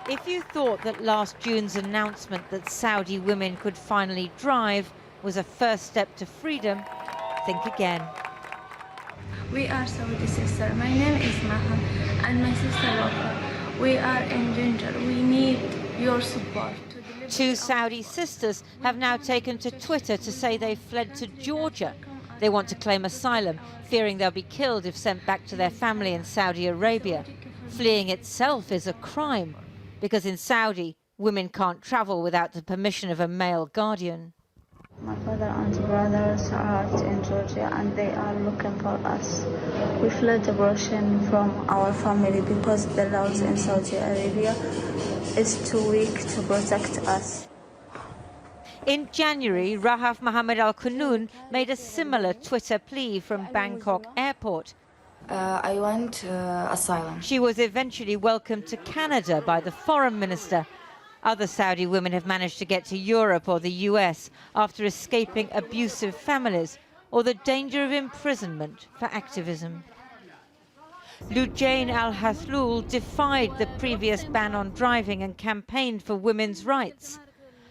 If you thought that last June's announcement that Saudi women could finally drive was a first step to freedom, think again. We are Saudi sisters. My name is Maha and my sister Wafa. We are in danger. We need your support. Two Saudi sisters have now taken to Twitter to say they fled to Georgia. They want to claim asylum, fearing they'll be killed if sent back to their family in Saudi Arabia. Fleeing itself is a crime, because in Saudi, women can't travel without the permission of a male guardian. My father and brothers are in Georgia and they are looking for us. We fled abortion from our family because the laws in Saudi Arabia is too weak to protect us. In January, Rahaf Mohammed Al-Qunun made a similar Twitter plea from Bangkok airport. I want asylum. She was eventually welcomed to Canada by the foreign minister. Other Saudi women have managed to get to Europe or the US after escaping abusive families or the danger of imprisonment for activism. Loujain al-Hathloul defied the previous ban on driving and campaigned for women's rights.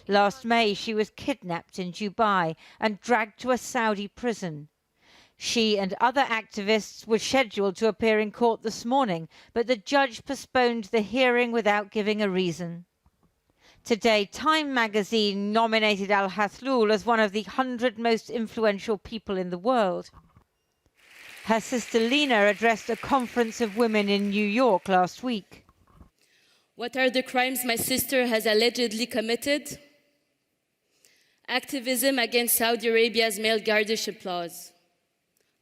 Last May, she was kidnapped in Dubai and dragged to a Saudi prison. She and other activists were scheduled to appear in court this morning, but the judge postponed the hearing without giving a reason. Today, Time magazine nominated al-Hathloul as one of the 100 most influential people in the world. Her sister Lina addressed a conference of women in New York last week. What are the crimes my sister has allegedly committed? Activism against Saudi Arabia's male guardianship laws,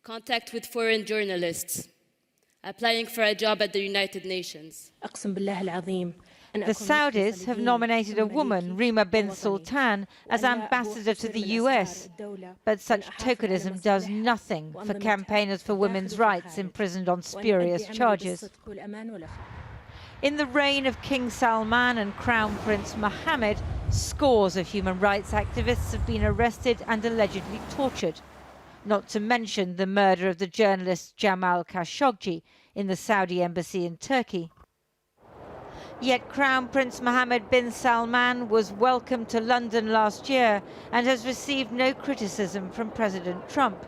contact with foreign journalists, applying for a job at the United Nations. The Saudis have nominated a woman, Rima bin Sultan, as ambassador to the US, but such tokenism does nothing for campaigners for women's rights imprisoned on spurious charges. In the reign of King Salman and Crown Prince Mohammed, scores of human rights activists have been arrested and allegedly tortured, not to mention the murder of the journalist Jamal Khashoggi in the Saudi embassy in Turkey. Yet Crown Prince Mohammed bin Salman was welcomed to London last year and has received no criticism from President Trump.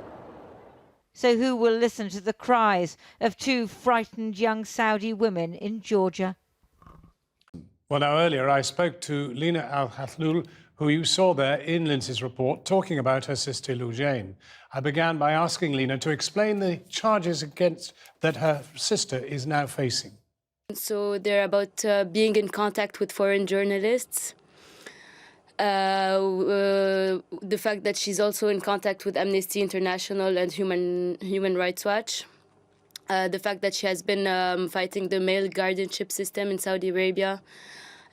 So who will listen to the cries of two frightened young Saudi women in Georgia? Well, now earlier I spoke to Lina al-Hathloul, who you saw there in Lindsey's report, talking about her sister Loujain. I began by asking Lina to explain the charges against that her sister is now facing. So they're about being in contact with foreign journalists, the fact that she's also in contact with Amnesty International and Human Rights Watch, the fact that she has been fighting the male guardianship system in Saudi Arabia.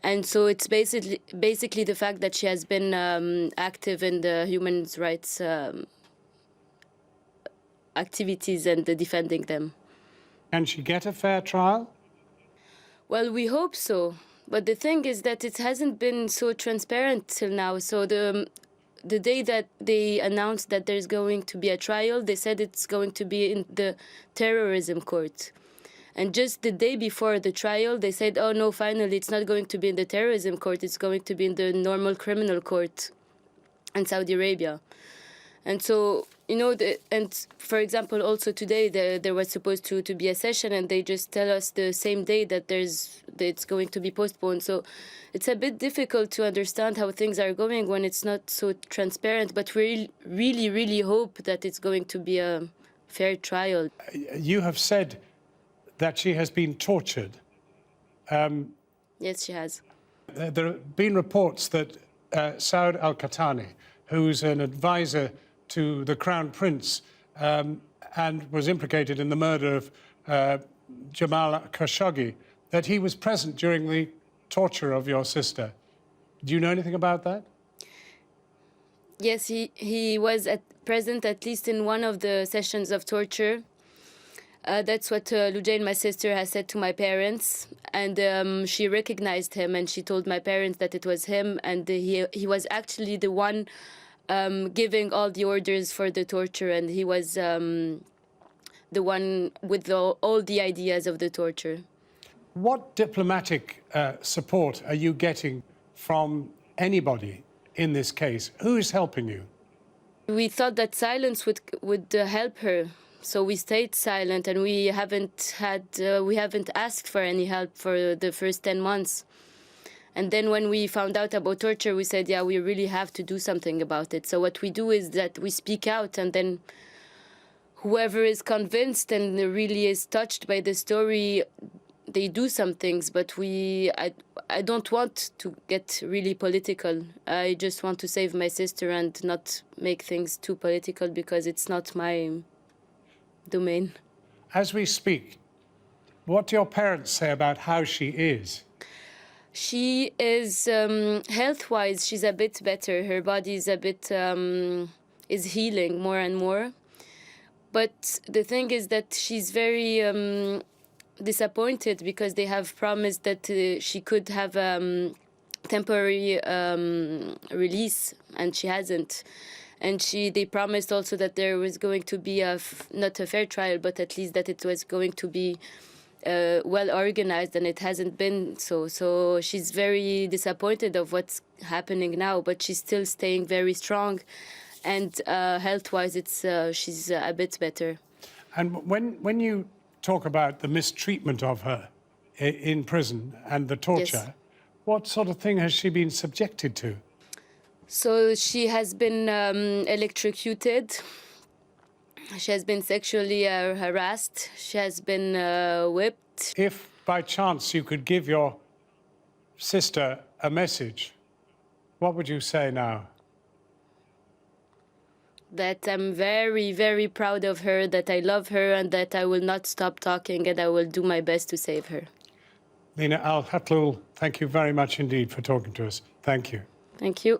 And so it's basically the fact that she has been active in the human rights activities and defending them. Can she get a fair trial? Well, we hope so. But the thing is that it hasn't been so transparent till now. So the day that they announced that there's going to be a trial, they said it's going to be in the terrorism court. And just the day before the trial, they said, oh, no, finally, it's not going to be in the terrorism court. It's going to be in the normal criminal court in Saudi Arabia. And so, you know, and for example, also today, there was supposed to be a session, and they just tell us the same day that it's going to be postponed. So it's a bit difficult to understand how things are going when it's not so transparent. But we really, really hope that it's going to be a fair trial. You have said that she has been tortured. Yes, she has. There have been reports that Saud al-Qahtani, who's an advisor to the Crown Prince and was implicated in the murder of Jamal Khashoggi, that he was present during the torture of your sister. Do you know anything about that? Yes, he was present at least in one of the sessions of torture. That's what Loujain, my sister, has said to my parents. And she recognized him, and she told my parents that it was him. And he was actually the one giving all the orders for the torture. And he was the one with all the ideas of the torture. What diplomatic support are you getting from anybody in this case? Who is helping you? We thought that silence would help her, so we stayed silent, and we haven't asked for any help for the first 10 months. And then when we found out about torture, we said, yeah, we really have to do something about it. So what we do is that we speak out, and then whoever is convinced and really is touched by the story, they do some things. But I don't want to get really political. I just want to save my sister and not make things too political, because it's not my domain. As we speak, what do your parents say about how she is? She is, health-wise, she's a bit better. Her body is a bit, is healing more and more. But the thing is that she's very disappointed, because they have promised that she could have temporary release, and she hasn't. And they promised also that there was going to be not a fair trial, but at least that it was going to be well organized, and it hasn't been so. So she's very disappointed of what's happening now, but she's still staying very strong, and health-wise, she's a bit better. And when you talk about the mistreatment of her in prison and the torture, Yes. What sort of thing has she been subjected to? So she has been electrocuted. She has been sexually harassed. She has been whipped. If by chance you could give your sister a message, what would you say now? That I'm very, very proud of her, that I love her, and that I will not stop talking, and I will do my best to save her. Lina, al-Hathloul, thank you very much indeed for talking to us. Thank you. Thank you.